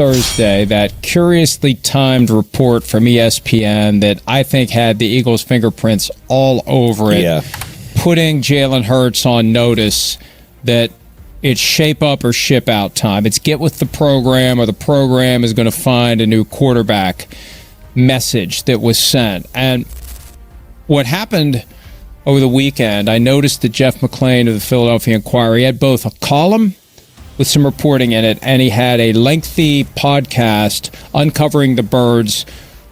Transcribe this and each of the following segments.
Thursday, that curiously timed report from ESPN that I think had the Eagles' fingerprints all over it, putting Jalen Hurts on notice that it's shape up or ship out time. It's get with the program or the program is going to find a new quarterback message that was sent. And what happened over the weekend, I noticed that Jeff McClain of the Philadelphia Inquirer, he had both a column with some reporting in it, and he had a lengthy podcast uncovering the birds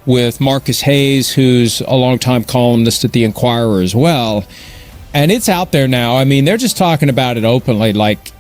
with Marcus Hayes, who's a longtime columnist at the Inquirer as well. And it's out there now. I mean, they're just talking about it openly, like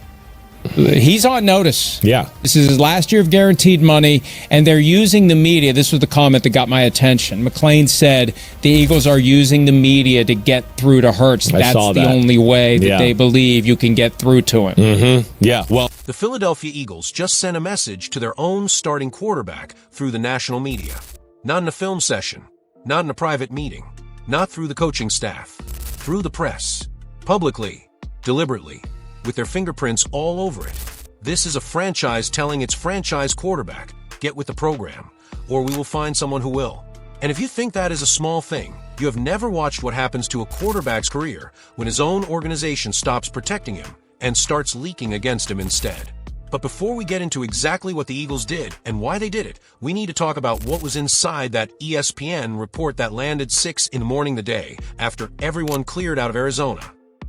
he's on notice. Yeah. This is his last year of guaranteed money, and they're using the media. This was the comment that got my attention. McClain said the Eagles are using the media to get through to Hurts. That's the only way that they believe you can get through to him. Mm-hmm. Yeah, well, the Philadelphia Eagles just sent a message to their own starting quarterback through the national media. Not in a film session, not in a private meeting, not through the coaching staff, through the press, publicly, deliberately, with their fingerprints all over it. This is a franchise telling its franchise quarterback, get with the program, or we will find someone who will. And if you think that is a small thing, you have never watched what happens to a quarterback's career when his own organization stops protecting him and starts leaking against him instead. But before we get into exactly what the Eagles did and why they did it, we need to talk about what was inside that ESPN report that landed 6 in the morning the day after everyone cleared out of Arizona.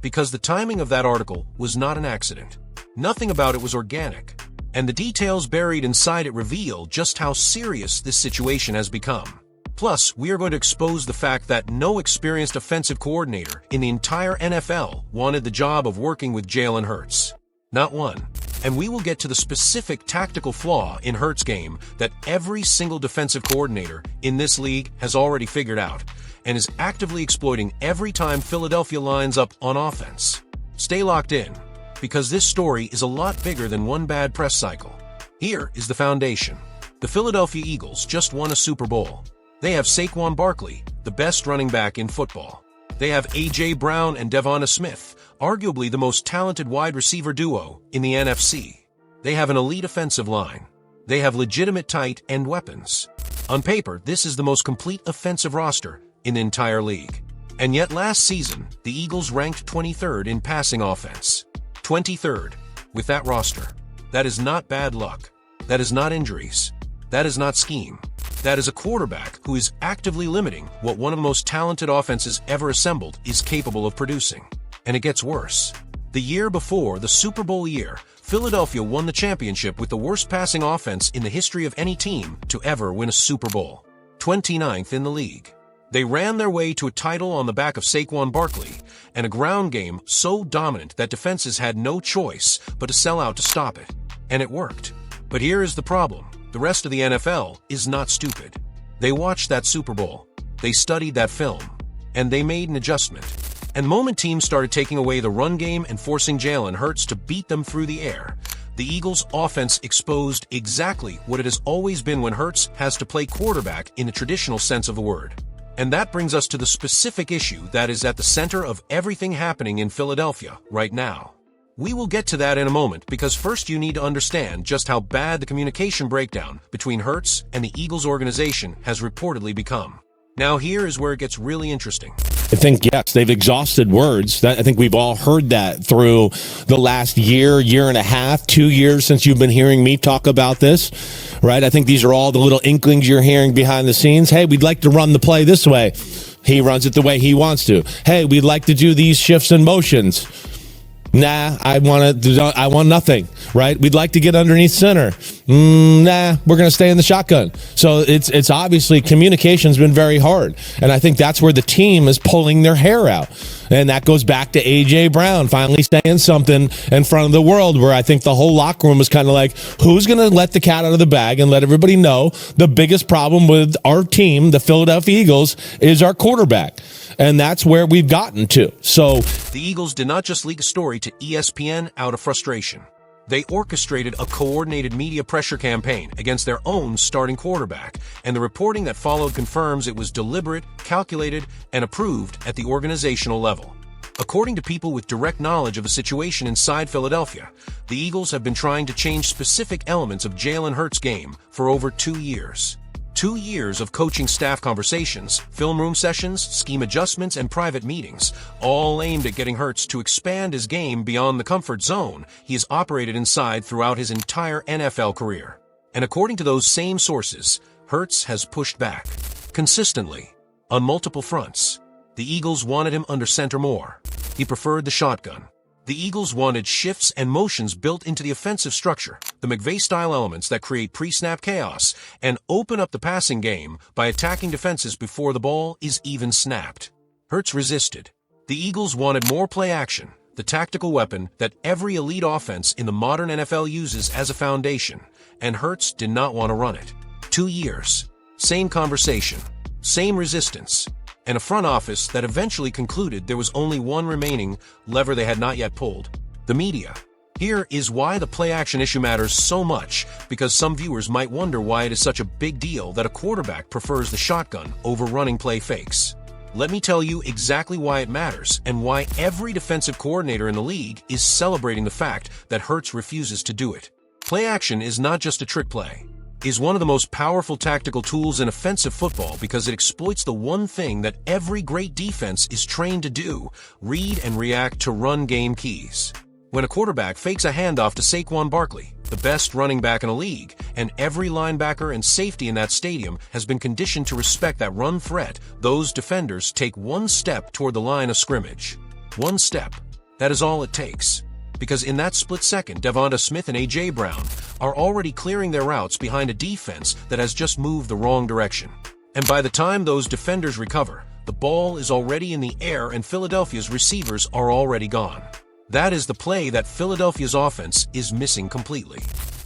Because the timing of that article was not an accident. Nothing about it was organic. And the details buried inside it reveal just how serious this situation has become. Plus, we are going to expose the fact that no experienced offensive coordinator in the entire NFL wanted the job of working with Jalen Hurts. Not one. And we will get to the specific tactical flaw in Hurts' game that every single defensive coordinator in this league has already figured out and is actively exploiting every time Philadelphia lines up on offense. Stay locked in, because this story is a lot bigger than one bad press cycle. Here is the foundation. The Philadelphia Eagles just won a Super Bowl. They have Saquon Barkley, the best running back in football. They have A.J. Brown and Devonta Smith, arguably the most talented wide receiver duo in the NFC. They have an elite offensive line. They have legitimate tight end weapons. On paper, this is the most complete offensive roster in the entire league. And yet last season, the Eagles ranked 23rd in passing offense. 23rd, with that roster. That is not bad luck. That is not injuries. That is not scheme. That is a quarterback who is actively limiting what one of the most talented offenses ever assembled is capable of producing. And it gets worse. The year before, the Super Bowl year, Philadelphia won the championship with the worst passing offense in the history of any team to ever win a Super Bowl. 29th in the league. They ran their way to a title on the back of Saquon Barkley and a ground game so dominant that defenses had no choice but to sell out to stop it. And it worked. But here is the problem. The rest of the NFL is not stupid. They watched that Super Bowl. They studied that film. And they made an adjustment. And the moment teams started taking away the run game and forcing Jalen Hurts to beat them through the air, the Eagles' offense exposed exactly what it has always been when Hurts has to play quarterback in the traditional sense of the word. And that brings us to the specific issue that is at the center of everything happening in Philadelphia right now. We will get to that in a moment, because first you need to understand just how bad the communication breakdown between Hurts and the Eagles organization has reportedly become. Now here is where it gets really interesting. I think, yes, they've exhausted words. I think we've all heard that through the last year, year and a half, 2 years since you've been hearing me talk about this, right? I think these are all the little inklings you're hearing behind the scenes. Hey, we'd like to run the play this way. He runs it the way he wants to. Hey, we'd like to do these shifts and motions. Nah, I want nothing, right? We'd like to get underneath center. Nah, we're going to stay in the shotgun. So it's obviously communication's been very hard. And I think that's where the team is pulling their hair out. And that goes back to A.J. Brown finally saying something in front of the world, where I think the whole locker room was kind of like, who's going to let the cat out of the bag and let everybody know the biggest problem with our team, the Philadelphia Eagles, is our quarterback. And that's where we've gotten to. So the Eagles did not just leak a story to ESPN out of frustration. They orchestrated a coordinated media pressure campaign against their own starting quarterback, and the reporting that followed confirms it was deliberate, calculated, and approved at the organizational level. According to people with direct knowledge of the situation inside Philadelphia, the Eagles have been trying to change specific elements of Jalen Hurts' game for over 2 years. 2 years of coaching staff conversations, film room sessions, scheme adjustments, and private meetings, all aimed at getting Hurts to expand his game beyond the comfort zone he has operated inside throughout his entire NFL career. And according to those same sources, Hurts has pushed back, consistently, on multiple fronts. The Eagles wanted him under center more. He preferred the shotgun. The Eagles wanted shifts and motions built into the offensive structure, the McVay-style elements that create pre-snap chaos and open up the passing game by attacking defenses before the ball is even snapped. Hurts resisted. The Eagles wanted more play action, the tactical weapon that every elite offense in the modern NFL uses as a foundation, and Hurts did not want to run it. 2 years. Same conversation. Same resistance. And a front office that eventually concluded there was only one remaining lever they had not yet pulled: the media. Here is why the play-action issue matters so much, because some viewers might wonder why it is such a big deal that a quarterback prefers the shotgun over running play fakes. Let me tell you exactly why it matters and why every defensive coordinator in the league is celebrating the fact that Hurts refuses to do it. Play-action is not just a trick play. Is one of the most powerful tactical tools in offensive football because it exploits the one thing that every great defense is trained to do: read and react to run game keys. When a quarterback fakes a handoff to Saquon Barkley, the best running back in the league, and every linebacker and safety in that stadium has been conditioned to respect that run threat, those defenders take one step toward the line of scrimmage. One step. That is all it takes. Because in that split second, Devonta Smith and A.J. Brown are already clearing their routes behind a defense that has just moved the wrong direction. And by the time those defenders recover, the ball is already in the air and Philadelphia's receivers are already gone. That is the play that Philadelphia's offense is missing completely.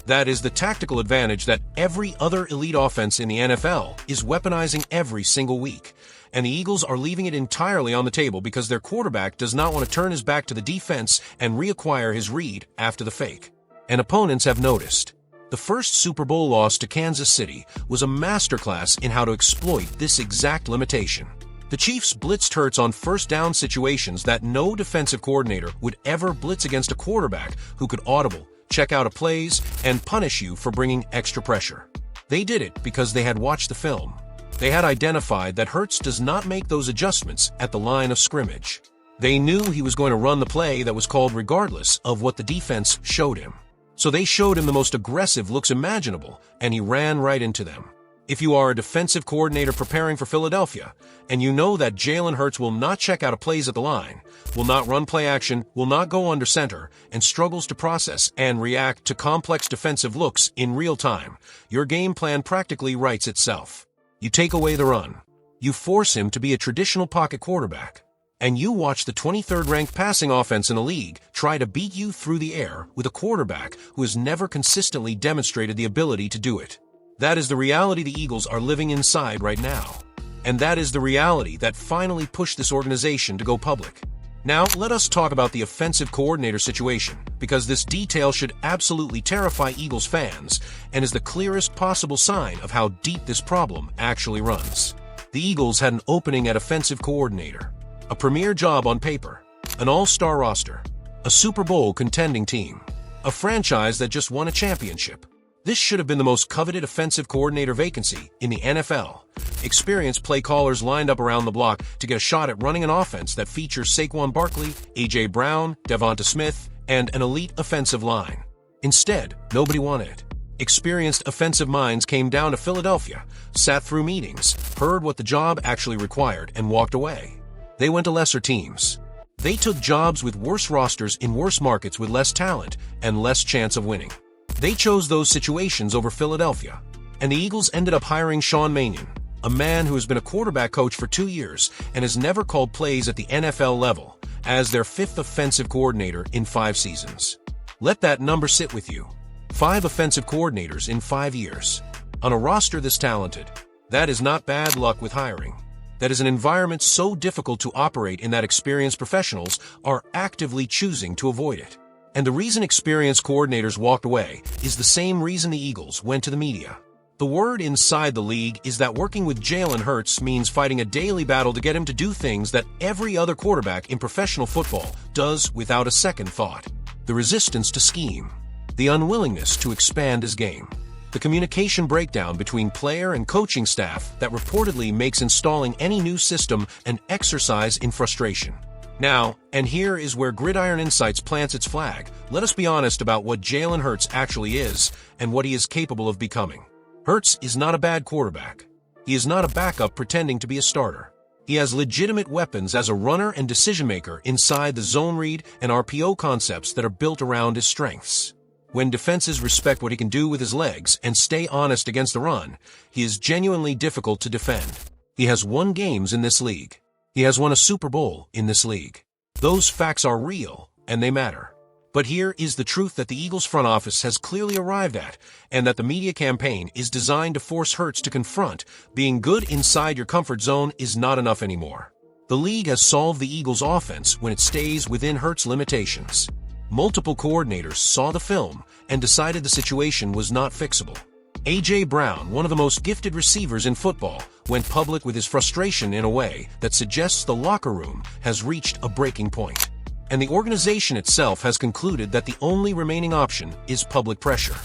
That is the tactical advantage that every other elite offense in the NFL is weaponizing every single week. And the Eagles are leaving it entirely on the table because their quarterback does not want to turn his back to the defense and reacquire his read after the fake. And opponents have noticed. The first Super Bowl loss to Kansas City was a masterclass in how to exploit this exact limitation. The Chiefs blitzed Hurts on first down situations that no defensive coordinator would ever blitz against a quarterback who could audible, check out of plays, and punish you for bringing extra pressure. They did it because they had watched the film. They had identified that Hurts does not make those adjustments at the line of scrimmage. They knew he was going to run the play that was called regardless of what the defense showed him. So they showed him the most aggressive looks imaginable, and he ran right into them. If you are a defensive coordinator preparing for Philadelphia, and you know that Jalen Hurts will not check out of plays at the line, will not run play action, will not go under center, and struggles to process and react to complex defensive looks in real time, your game plan practically writes itself. You take away the run. You force him to be a traditional pocket quarterback. And you watch the 23rd ranked passing offense in the league try to beat you through the air with a quarterback who has never consistently demonstrated the ability to do it. That is the reality the Eagles are living inside right now. And that is the reality that finally pushed this organization to go public. Now, let us talk about the offensive coordinator situation, because this detail should absolutely terrify Eagles fans and is the clearest possible sign of how deep this problem actually runs. The Eagles had an opening at offensive coordinator, a premier job on paper, an all-star roster, a Super Bowl contending team, a franchise that just won a championship. This should have been the most coveted offensive coordinator vacancy in the NFL. Experienced play callers lined up around the block to get a shot at running an offense that features Saquon Barkley, A.J. Brown, Devonta Smith, and an elite offensive line. Instead, nobody wanted it. Experienced offensive minds came down to Philadelphia, sat through meetings, heard what the job actually required, and walked away. They went to lesser teams. They took jobs with worse rosters in worse markets with less talent and less chance of winning. They chose those situations over Philadelphia. And the Eagles ended up hiring Sean Mannion, a man who has been a quarterback coach for 2 years and has never called plays at the NFL level, as their 5th offensive coordinator in 5 seasons. Let that number sit with you. 5 offensive coordinators in 5 years. On a roster this talented, that is not bad luck with hiring. That is an environment so difficult to operate in that experienced professionals are actively choosing to avoid it. And the reason experienced coordinators walked away is the same reason the Eagles went to the media. The word inside the league is that working with Jalen Hurts means fighting a daily battle to get him to do things that every other quarterback in professional football does without a second thought. The resistance to scheme, the unwillingness to expand his game, the communication breakdown between player and coaching staff that reportedly makes installing any new system an exercise in frustration. Now, and here is where Gridiron Insights plants its flag. Let us be honest about what Jalen Hurts actually is and what he is capable of becoming. Hurts is not a bad quarterback. He is not a backup pretending to be a starter. He has legitimate weapons as a runner and decision-maker inside the zone read and RPO concepts that are built around his strengths. When defenses respect what he can do with his legs and stay honest against the run, he is genuinely difficult to defend. He has won games in this league. He has won a Super Bowl in this league. Those facts are real, and they matter. But here is the truth that the Eagles front office has clearly arrived at, and that the media campaign is designed to force Hurts to confront. Being good inside your comfort zone is not enough anymore. The league has solved the Eagles' offense when it stays within Hurts' limitations. Multiple coordinators saw the film and decided the situation was not fixable. A.J. Brown, one of the most gifted receivers in football, went public with his frustration in a way that suggests the locker room has reached a breaking point. And the organization itself has concluded that the only remaining option is public pressure.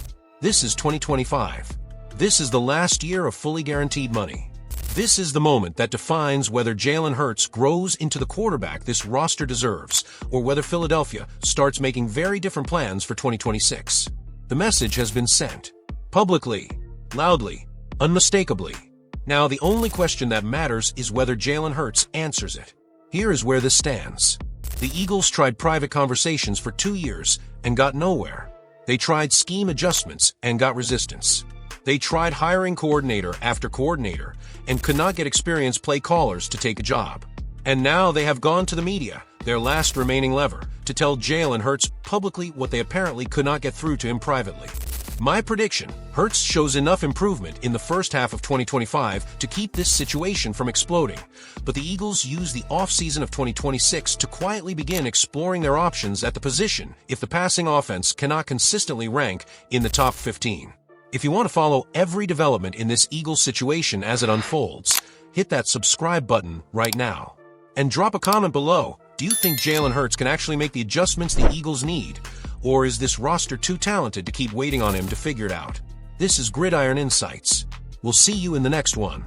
This is 2025. This is the last year of fully guaranteed money. This is the moment that defines whether Jalen Hurts grows into the quarterback this roster deserves, or whether Philadelphia starts making very different plans for 2026. The message has been sent. Publicly, loudly, unmistakably. Now the only question that matters is whether Jalen Hurts answers it. Here is where this stands. The Eagles tried private conversations for 2 years and got nowhere. They tried scheme adjustments and got resistance. They tried hiring coordinator after coordinator and could not get experienced play callers to take a job. And now they have gone to the media, their last remaining lever, to tell Jalen Hurts publicly what they apparently could not get through to him privately. My prediction, Hurts shows enough improvement in the first half of 2025 to keep this situation from exploding, but the Eagles use the offseason of 2026 to quietly begin exploring their options at the position if the passing offense cannot consistently rank in the top 15. If you want to follow every development in this Eagles situation as it unfolds, hit that subscribe button right now. And drop a comment below. Do you think Jalen Hurts can actually make the adjustments the Eagles need? Or is this roster too talented to keep waiting on him to figure it out? This is Gridiron Insights. We'll see you in the next one.